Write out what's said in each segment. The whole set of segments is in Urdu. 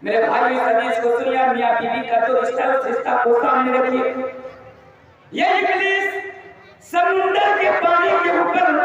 میرے بھائی اس حدیث کو سنیا، میاں بیوی کا جو رشتہ ہے اس رشتہ کو سامنے رکھیے. یہ ابلیس سمندر کے پانی کے اوپر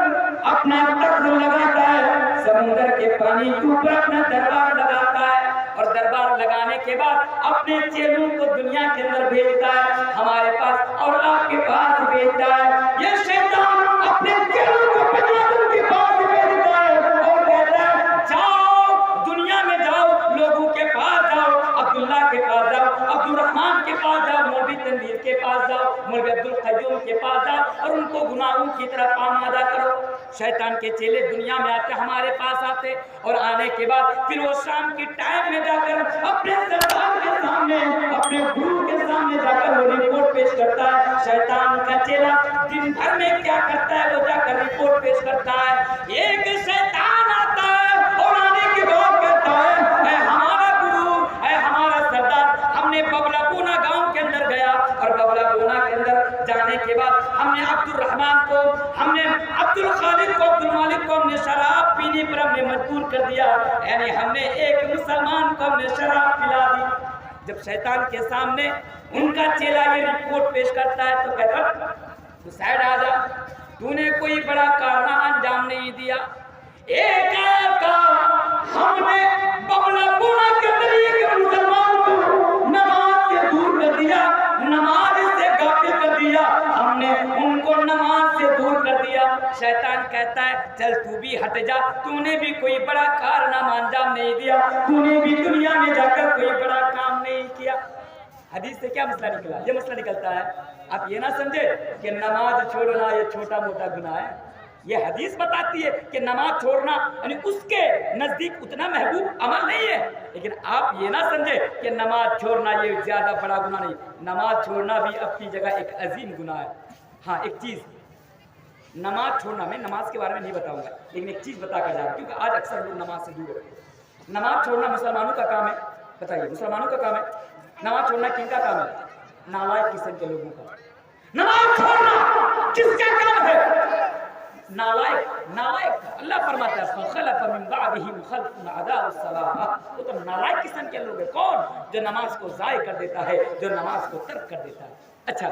اپنا تخت لگاتا ہے، سمندر کے پانی کے اوپر اپنا دربار لگاتا ہے، اور دربار لگانے کے بعد اپنے چیلوں کو دنیا کے اندر بھیجتا ہے، ہمارے پاس اور آپ کے پاس بھیجتا ہے. یہ شیطان اپنے چیلوں کو بنی آدم کے پاس بھیجتا ہے اور کہتا ہے جاؤ دنیا میں جاؤ، لوگوں کے پاس جاؤ، عبداللہ کے پاس جاؤ، عبدالرحمن کے پاس جاؤ، مولوی تنویر کے پاس جاؤ، مولوی عبدالقیوم کے پاس جاؤ، اور ان کو گناہوں کی طرف آمادہ کرو. شیطان کے چیلے دنیا میں آتے، ہمارے پاس آتے، اور آنے کے بعد پھر وہ شام کی ٹائم میں جا کر اپنے سردار کے سامنے، اپنے گرو کے سامنے جا کر وہ رپورٹ پیش کرتا ہے. شیطان کا چیلا دن بھر میں کیا کرتا ہے؟ وہ جا کر رپورٹ پیش کرتا ہے. ایک شیطان آتا ہے اور آنے کے بعد کہتا ہے اے ہمارا گرو، اے ہمارا سردار، ہم نے ببلا پونا گاؤں کے اندر گیا، اور ببلا پونا کے اندر جانے کے بعد ہم نے عبدالرحمن کو، ہم نے عبدالخالق کو، عبدالمالک کو ہم نے شراب پینے پر ہم نے مجبور کر دیا، یعنی ہم نے ایک مسلمان کو ہم نے شراب پلا دی. جب شیطان کے سامنے ان کا چیلا یہ رپورٹ پیش کرتا ہے تو کہتا تو سائڈ آ جا، تو نے کوئی بڑا کارنامہ انجام نہیں دیا. ایک آیت کا ہم نے ببلا پونا کے اندر ایک مسلمان کو نماز سے دور کر دیا، نماز سے غافل کر دیا، ہم نے ان کو نماز سے دور کر دیا. شیطان کہتا ہے چل تو بھی ہٹ جا، تو نے بھی کوئی بڑا کارنامہ انجام نہیں دیا، تو نے بھی دنیا میں جا کر کوئی بڑا کام نہیں کیا. حدیث سے کیا مسئلہ نکلا؟ یہ مسئلہ نکلتا ہے آپ یہ نہ سمجھے کہ نماز چھوڑنا یہ چھوٹا موٹا گناہ ہے. یہ حدیث بتاتی ہے کہ نماز چھوڑنا یعنی اس کے نزدیک اتنا محبوب عمل نہیں ہے، لیکن آپ یہ نہ سمجھے کہ نماز چھوڑنا یہ زیادہ بڑا گناہ نہیں. نماز چھوڑنا بھی اپنی جگہ ایک عظیم گناہ ہے. ہاں ایک چیز، نماز چھوڑنا، میں نماز کے بارے میں نہیں بتاؤں گا، لیکن ایک چیز بتا کر جا رہا ہوں کیونکہ آج اکثر لوگ نماز سے دور ہوتے ہیں. نماز چھوڑنا مسلمانوں کا کام ہے. بتائیے مسلمانوں کا کام ہے نماز چھوڑنا؟ کن کا کام ہے؟ نالائق قسم کے لوگوں کا. نماز چھوڑنا کس کا کام ہے؟ نالائق. اللہ فرماتا ہے فخلف من بعدهم خلف اضاعوا الصلاۃ. وہ تو نالائق قسم کے لوگ ہیں. کون؟ جو نماز کو ضائع کر دیتا ہے، جو نماز کو ترک کر دیتا ہے. اچھا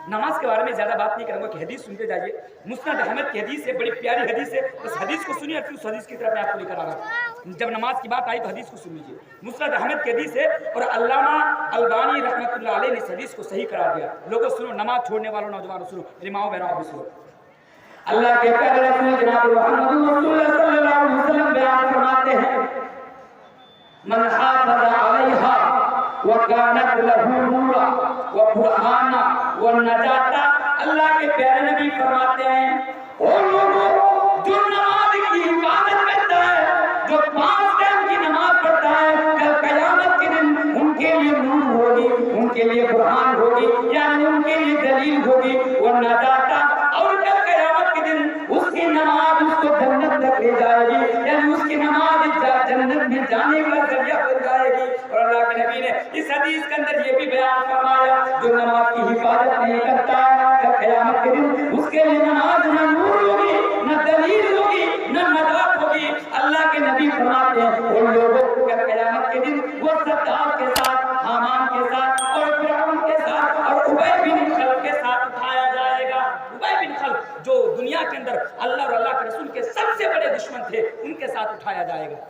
نماز کے بارے میں زیادہ بات نہیں کروں گا کہ حدیث سنتے جائیے. مسند احمد کی حدیث ہے، بڑی پیاری حدیث ہے. اس حدیث کو سنیے اور پھر اس حدیث کی طرف میں آپ کو لے کر آ رہا ہوں. جب نماز کی بات آئی تو حدیث کو سن لیجیے. مسند احمد کی حدیث ہے اور علامہ البانی رحمۃ اللہ علیہ نے اس حدیث کو صحیح قرار دیا. لوگوں سنو، نماز چھوڑنے والوں نوجوانوں سنو، میری ماؤں بہنوں آپ بھی سنو. اللہ کے پیارے رسول جناب محمد رسول اللہ صلی اللہ علیہ وسلم بیان فرماتے ہیں من حافظ علیہا وکانت لہ نورا وبرہانا والنجاتا. اللہ کے پیارے نبی فرماتے ہیں ان لوگوں جو نماز کی حفاظت کرتا ہے، جو 5 ٹائم کی نماز پڑھتا ہے، کل قیامت کے دن ان کے لیے نور ہوگی، ان کے لیے برہان ہوگی، یعنی ان کے لیے دلیل ہوگی. والنجاتا، اور کل قیامت کے دن اس کی نماز اس کو جنت تک لے جائے گی، یعنی اس کی نماز جنت میں جانے کا ذریعہ بن جائے گی. اور اللہ کے نبی نے اس حدیث کے اندر یہ بھی بیان فرمایا جو نماز کی حفاظت نہیں کرتا ہے قیامت کے دن اس کے لیے نماز نہ نور ہوگی، نہ دلیل ہوگی، نہ نجات ہوگی. اللہ کے نبی فرماتے ہیں ان لوگوں کو قیامت کے دن وہ صداق کے ساتھ، حامان کے ساتھ اور فرعون کے ساتھ اور ابی بن خلف کے ساتھ اٹھایا جائے گا. ابی بن خلف جو دنیا کے اندر اللہ اور اللہ کے رسول کے سب سے بڑے دشمن تھے، ان کے ساتھ اٹھایا جائے گا.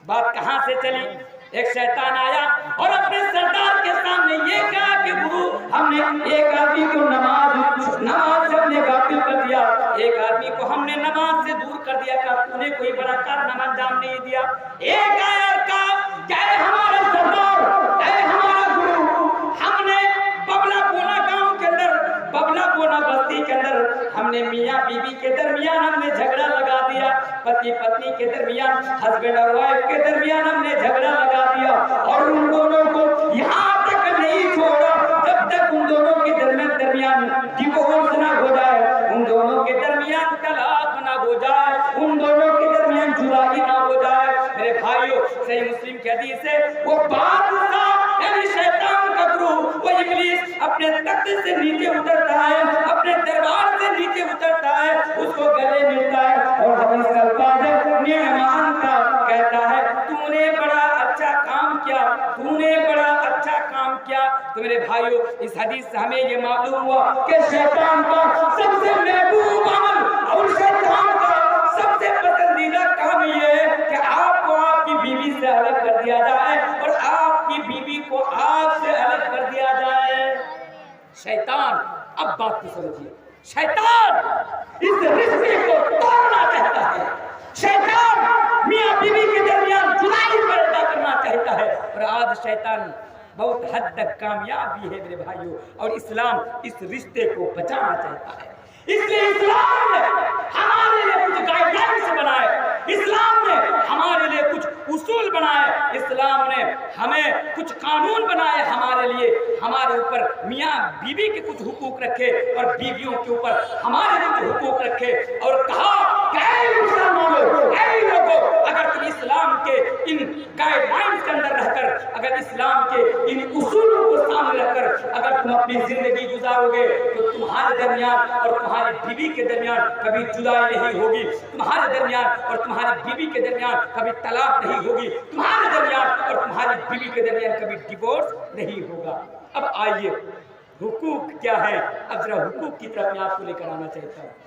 بات کہاں سے چلی؟ ایک شیطان آیا اور اپنے سردار کے سامنے یہ کہا کہ گرو ہم نے ایک آدمی کو نماز سے ہم نے غافل کر دیا، ایک آدمی کو ہم نے نماز سے دور کر دیا. کہ تو نے کوئی بڑا کارنامہ انجام نہیں دیا. ایک آیا اور کہا کہ اے ہمارا سردار، اے ہمارا گرو، ہم نے ببلا پونا گاؤں کے اندر، ببلا پونا بستی کے اندر ہم نے میاں بیوی کے درمیان ہم نے جھگڑا لگا دیا، پتی پتنی کے درمیان، ہسبینڈ اور وائف کے درمیان ہم نے جھگڑا لگا دیا، اور ان دونوں کو یہاں تک نہیں چھوڑا جب تک ان دونوں کے درمیان ڈیورس نہ ہو جائے، ان دونوں کے درمیان طلاق نہ ہو جائے، ان دونوں کے درمیان جدائی نہ ہو جائے. میرے بھائیو صحیح مسلم کی حدیث ہے وہ بادشاہ یعنی شیطان کا گروہ، وہ ابلیس اپنے تخت سے نیچے اترتا ہے، اپنے دربار سے نیچے اترتا ہے، اس کو گلے ملتا ہے اور حدیث کا الفاظ ہے نعمان کا، کہتا ہے تو نے بڑا اچھا کام کیا کیا، تو نے بڑا اچھا کام کیا۔ تو میرے بھائیو اس حدیث سے ہمیں یہ معلوم ہوا کہ شیطان کا سب سے محبوب عمل اور شیطان کا سب سے پسندیدہ کام یہ ہے کہ آپ کو آپ کی بیوی سے الگ کر دیا جائے اور آپ کی بیوی کو آپ سے الگ کر دیا جائے۔ شیطان، اب بات کو سمجھیے، شیطان اس رشتے کو توڑنا چاہتا ہے، شیطان میاں بیوی کے درمیان جدائی پیدا کرنا چاہتا ہے، اور آج شیطان بہت حد تک کامیاب بھی ہے میرے بھائیوں، اور اسلام اس رشتے کو بچانا چاہتا ہے۔ اس لیے اسلام نے ہمارے لیے کچھ گائیڈ لائنس بنائے، اسلام نے ہمارے لیے کچھ اصول بنائے، اسلام نے ہمیں کچھ قانون بنائے ہمارے لیے، ہمارے اوپر میاں بیوی کے کچھ حقوق رکھے اور بیویوں کے اوپر ہمارے کچھ حقوق رکھے، اور کہا کہ اے مسلمانوں، اے لوگوں، اگر تم اسلام کے ان گائیڈ لائنس کے اندر رہ کر، اگر اسلام کے ان اصولوں کو سامنے رکھ کر اگر تم اپنی زندگی گزارو گے تو تمہارے درمیان اور تمہاری بیوی کے درمیان کبھی جدائی نہیں ہوگی، تمہارے درمیان اور تمہاری بیوی کے درمیان کبھی طلاق نہیں ہوگی، تمہارے درمیان اور تمہاری بیوی کے درمیان کبھی ڈیورس نہیں ہوگا۔ اب آئیے حقوق کیا ہے، اب ذرا حقوق کی طرف میں آپ کو لے کر آنا چاہتا ہوں۔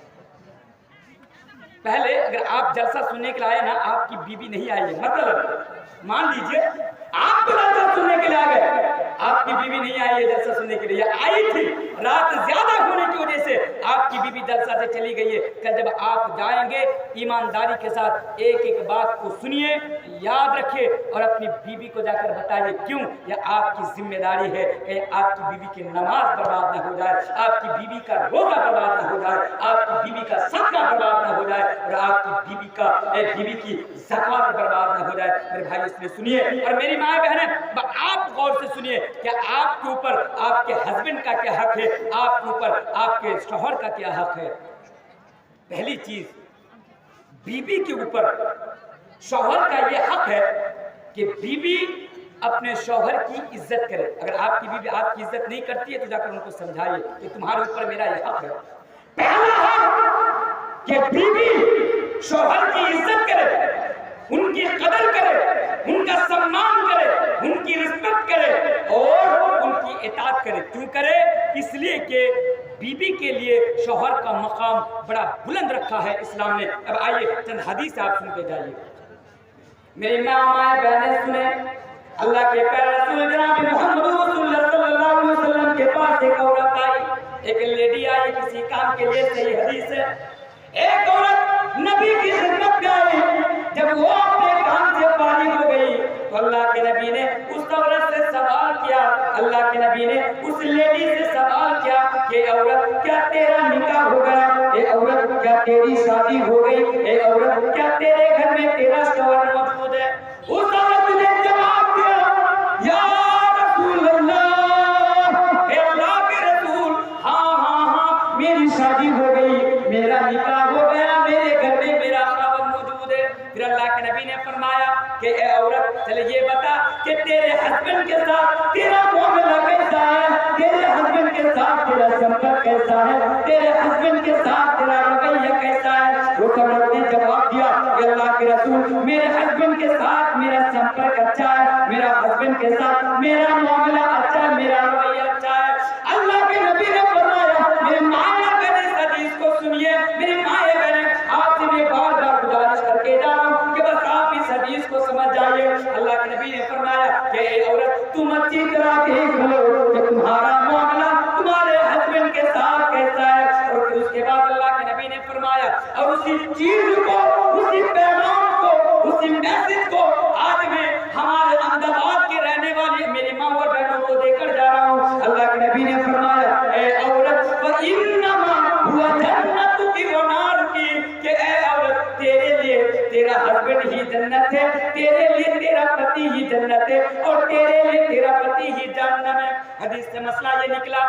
پہلے اگر آپ جلسہ سننے کے لیے آئے نا، آپ کی بیوی نہیں آئی ہے، مطلب مان لیجئے آپ تو جلسہ سننے کے لیے آ گئے، آپ کی بیوی نہیں آئی ہے جلسہ سننے کے لیے، آئی تھی، رات زیادہ ہونے کی وجہ سے آپ کی بیوی جلسہ سے چلی گئی ہے۔ کل جب آپ جائیں گے ایمانداری کے ساتھ ایک ایک بات کو سنیے، یاد رکھیے اور اپنی بیوی کو جا کر بتائیے، کیوں یہ آپ کی ذمہ داری ہے کہ آپ کی بیوی کی نماز برباد نہ ہو جائے، آپ کی بیوی کا روزہ برباد نہ ہو جائے، آپ کی بیوی کا صدقہ برباد نہ ہو جائے، اور آپ کی بیوی کی زکوٰۃ برباد نہ ہو جائے۔ میرے بھائی اس میں سنیے، اور میری ماں بہنیں آپ غور سے سنیے کہ آپ کے اوپر آپ کے ہسبینڈ کا کیا حق ہے، آپ کے اوپر آپ کے شوہر کا کیا حق ہے۔ پہلی چیز، بیوی کے اوپر شوہر کا یہ حق ہے کہ بیوی اپنے شوہر کی عزت کرے۔ اگر آپ کی بیوی آپ کی عزت نہیں کرتی ہے تو جا کر ان کو سمجھائیے کہ تمہارے اوپر میرا یہ حق ہے۔ پہلا حق کہ بیوی شوہر کی عزت کرے، ان کی قدر کرے، ان کا سمان کرے، ان کی رسپیکٹ کرے اور ان کی اطاعت کرے۔ کیوں کرے؟ اس لیے کہ بیوی کے لیے شوہر کا مقام بڑا بلند رکھا ہے اسلام نے۔ اب آئیے چند حدیث آپ سنتے جائیے۔ میری ماں بہنیں سنیں، اللہ کے پیارے رسول جناب محمد رسول اللہ صلی اللہ علیہ وسلم کے پاس ایک عورت آئی، ایک لیڈی آئی کسی کام کے لیے، صحیح حدیث ہے۔ ایک عورت نبی کی خدمت میں آئی، جب وہ اپنے کام سے فارغ ہو گئی تو اللہ کے نبی نے اس عورت سے سوال کیا، اللہ کے نبی نے اس لیڈی سے سوال کیا کہ عورت کیا تیرا نکاح ہو گیا؟ اے عورت کیا تیری شادی ہو گئی؟ اے عورت کیا تیرے گھر میں تیرا شوہر موجود ہے؟ اس عورت نے جواب دیا، یا رسول اللہ، اے اللہ کے رسول، ہاں میری شادی ہو گئی، میرا نکاح ہو گیا، میرے گھر میں میرا خاوند موجود ہے۔ پھر اللہ کے نبی نے فرمایا کہ اے عورت چلے یہ بتا کہ تیرے ہسبینڈ کے ساتھ تیرا معاملہ کیسا ہے، تیرے ہسبینڈ کے ساتھ تیرا سمپرک کیسا ہے، تیرے ہسبینڈ کے ساتھ تیرا رویہ کیسا ہے؟ وہ عورت نے جواب دیا کہ اللہ کے رسول، میرے ہسبینڈ کے ساتھ میرا سمپرک اچھا ہے، میرا ہسبینڈ کے ساتھ میرا معاملہ اچھا ہے، میرا رویہ اچھا ہے۔ اللہ کے نبی نے فرمایا، میرے مائیں بہنیں اس حدیث کو سنیے، میری مائیں بہنیں آپ سے میں بار بار گزارش کر کے جا رہا ہوں کہ بس آپ اس حدیث کو سمجھ جائیے۔ اللہ کے نبی نے فرمایا کہ اے عورت تم اچھی طرح دیکھ لو کہ تمہارا معاملہ تمہارے ہسبینڈ کے ساتھ کیسا ہے۔ اور پھر اس کے بعد اللہ کے نبی نے فرمایا، اور اسی چیز کو، اسی پیغام کو، اسی میسج کو آج میں ہمارے احمد آباد کے رہنے والی میری ماں اور بہنوں کو دے کر جا رہا ہوں۔ اللہ کے نبی نے فرمایا، اے عورت فَإِنَّمَا هُوَ جَنَّتُكِ وَنَارُكِ، کہ اے عورت تیرے لیے تیرا ہسبینڈ ہی جنت ہے، تیرے لیے تیرا پتی ہی جنت ہے، اور تیرے لیے تیرا پتی ہی جہنم ہے۔ حدیث سے مسئلہ یہ نکلا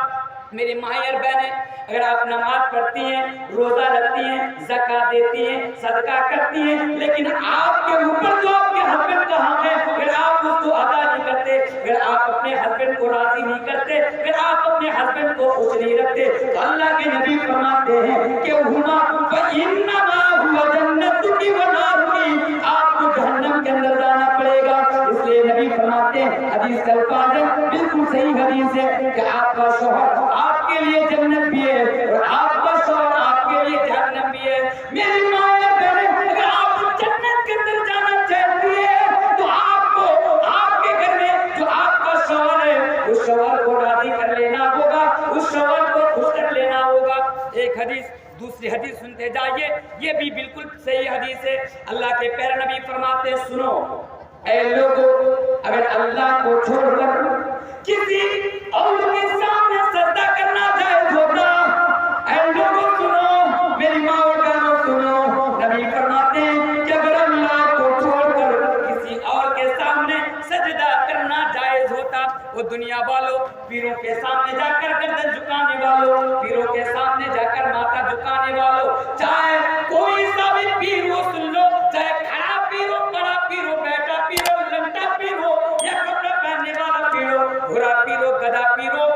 میری مائیں اور بہنیں، اگر آپ نماز پڑھتی ہیں، روزہ رکھتی ہیں، زکوٰۃ دیتی ہیں، صدقہ کرتی ہیں، لیکن آپ کے اوپر جو آپ کے ہسبینڈ کا حق ہے اگر آپ اس کو ادا نہیں کرتے، اگر آپ اپنے ہسبینڈ کو راضی نہیں کرتے، اگر آپ اپنے ہسبینڈ کو خوش نہیں رکھتے، تو اللہ کے نبی فرماتے ہیں کہ ہما فإنما هو جنتك ونارك، آپ کو جہنم کے اندر جانا پڑے گا۔ اس لیے نبی فرماتے فرماتے ہیں حدیث کا الفاظ ہے بالکل صحیح حدیث ہے کہ آپ کا شوہر آپ کے لیے جنت بھی ہے اور آپ کا شوہر آپ کے لیے جہنم بھی ہے. میری ماں یا بہنیں اگر آپ جنت کے اندر جانا چاہتی ہے تو آپ کو آپ کے گھر میں جو آپ کا شوہر ہے اس شوہر کو راضی کر لینا ہوگا, اس شوہر کو خوش کر لینا ہوگا. ایک حدیث دوسری حدیث سنتے جائیے, یہ بھی بالکل صحیح حدیث ہے. اللہ کے پیارے نبی فرماتے ہیں سنو اے لوگوں, اگر اللہ کو چھوڑ کر کسی اور کے سامنے سجدہ کرنا جائز ہوتا, اے لوگوں سنو, میری ماں اور بہنوں سنو, نبی فرماتے ہیں کہ اگر اللہ کو چھوڑ کر کسی اور کے سامنے سجدہ کرنا جائز ہوتا, وہ دنیا والوں پیروں کے سامنے جا کر گردن جھکانے والوں, پیروں کے سامنے جا کر ماتھا جھکانے والوں, چاہے کوئی سا بھی پیر ہو سن لو, چاہے کھڑا پیر ہو, کڑا پیر ہو, بیٹھا پیر ہو, لنگڑا پیر ہو یا کپڑا پہننے والا پیر ہو, گھوڑا پیر ہو, گدھا پیر ہو,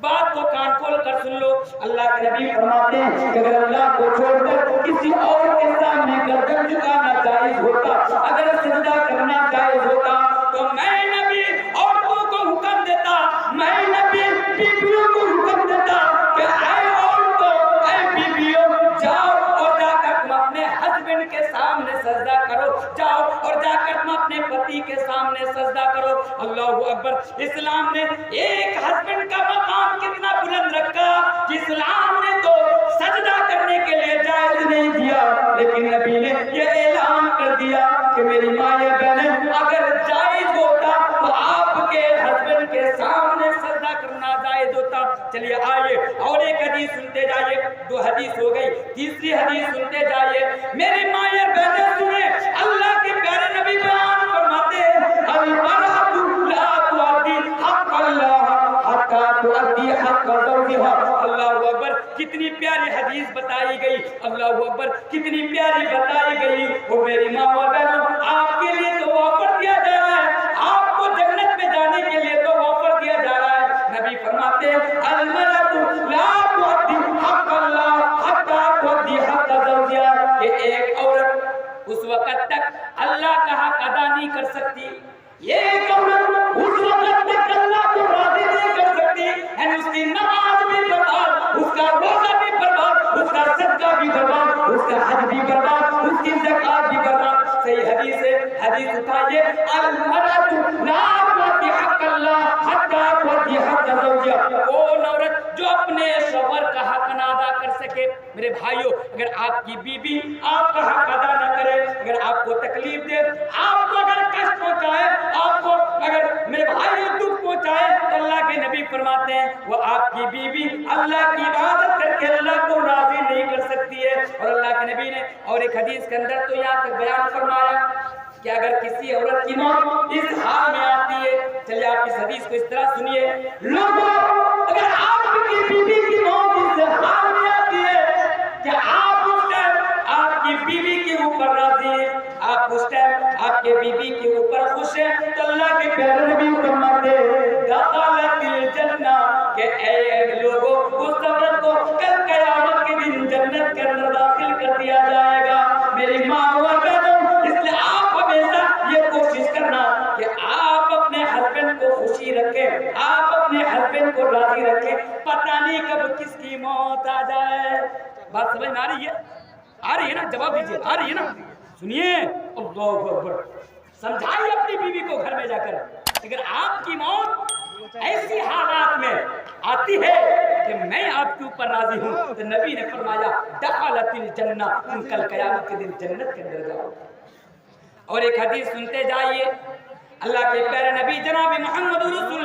بات کو کان کھول کر سن لو. اللہ کے نبی فرماتے ہیں کہ اگر اللہ کو چھوڑ کر کسی اور کے سامنے گردن جھکانا جائز ہوتا, اگر سجدہ کرنا جائز ہوتا, تو میں نبی عورتوں کو حکم دیتا, میں نبی بیویوں کو حکم دیتا کہ اے عورتوں, اے بیویوں, جاؤ اور جا کر تم اپنے ہسبینڈ کے سامنے سجدہ کرو, جاؤ اور جا کر تم اپنے پتی کے سامنے سجدہ کرو. اللہ اکبر. اسلام نے ایک ہسبینڈ کا مقام کتنا بلند رکھا کہ اسلام نے تو سجدہ کرنے کے لیے جائز نہیں دیا, لیکن نبی نے یہ اعلان کر دیا کہ میری ماں یا بہنیں اگر جائز ہوتا تو آپ کے ہسبینڈ کے سامنے سجدہ کرنا جائز ہوتا. چلیے آئیے اور ایک حدیث سنتے جائیے, دو حدیث ہو گئی, تیسری حدیث سنتے جائیے. میری ماں یا بہنیں سنیں, اللہ کے پیارے نبی بیان فرماتے ہیں المرأۃ لا تؤدی حق اللہ حتی تؤدی حق زوجها. اللہ اکبر, کتنی پیاری حدیث بتائی گئی, اللہ اکبر, کتنی پیاری بتائی گئی. وہ میری ماں اور بہنوں, آپ کے لیے تو آفر دیا جا رہا ہے, آپ کو جنت میں جانے کے لیے تو آفر دیا جا رہا ہے. نبی فرماتے ہیں المرأۃ لا تؤدی حق اللہ حتی تؤدی حق زوجها, کہ ایک عورت اس وقت تک اللہ کا حق ادا نہیں کر سکتی, ایک عورت اس وقت تک اللہ کو راضی نہیں کر سکتی, یعنی اس کی نماز بھی برباد, اس کا روزہ بھی برباد, اس کا صدقہ بھی برباد, اس کا حج بھی برباد, اس کی زکات بھی برباد. صحیح حدیث ہے, حدیث اٹھائیے, المرأۃ لا تؤدی حق اللہ حتی تؤدی حق زوجها. کون عورت جو اپنے شوہر کا حق نہ ادا کر سکے. میرے بھائیوں, اگر آپ کی بیوی آپ کا حق ادا نہ کرے, اگر آپ کو تکلیف دے, آپ کو اگر کشٹ پہنچائے, آپ کو اگر میرے بھائی دکھ پہنچائے, تو اللہ کے نبی فرماتے ہیں وہ آپ کی بیوی اللہ کی عبادت کر کے اللہ کو راضی نہیں کر سکتی ہے. اور اللہ کے نبی نے اور ایک حدیث کے اندر تو یہاں تک بیان فرمایا کہ اگر کسی عورت کی موت اس حال میں آتی ہے, چلیے آپ اس حدیث کو اس طرح سنیے, لوگوں اگر آپ کی بیوی کی موت اس حال میں آتی ہے کہ آپ اس ٹائم آپ کی بیوی کے اوپر راضی ہیں, آپ اس ٹائم آپ کے بیوی کے اوپر خوش ہیں, تو اللہ کے پیارے نبی فرماتے ہیں دخلت الجنہ, کہ اے لوگوں اس عورت کو کل قیامت کے دن جنت کے اندر داخل کر دیا جائے گا. میری ماں اور بہنوں, اس لیے آپ ہمیشہ یہ کوشش کرنا کہ آپ اپنے ہسبینڈ کو خوشی رکھیں, آپ اپنے ہسبینڈ کو راضی رکھیں. پتہ نہیں کب کس کی موت آ جائے. بات سمجھ میں آ رہی ہے, آ رہی ہے نا, جواب دیجیے, آ رہی ہے نا, سنیے. اللہ اکبر. سمجھائیے اپنی بیوی کو گھر میں جا کر, اگر آپ کی موت ایسی حالات میں آتی ہے کہ میں آپ کے اوپر راضی ہوں, تو نبی نے فرمایا دخلت الجنہ, تم کل قیامت کے دن جنت کے اندر جاؤ. اور ایک حدیث سنتے جائیے, اللہ کے پیارے نبی جناب محمد رسول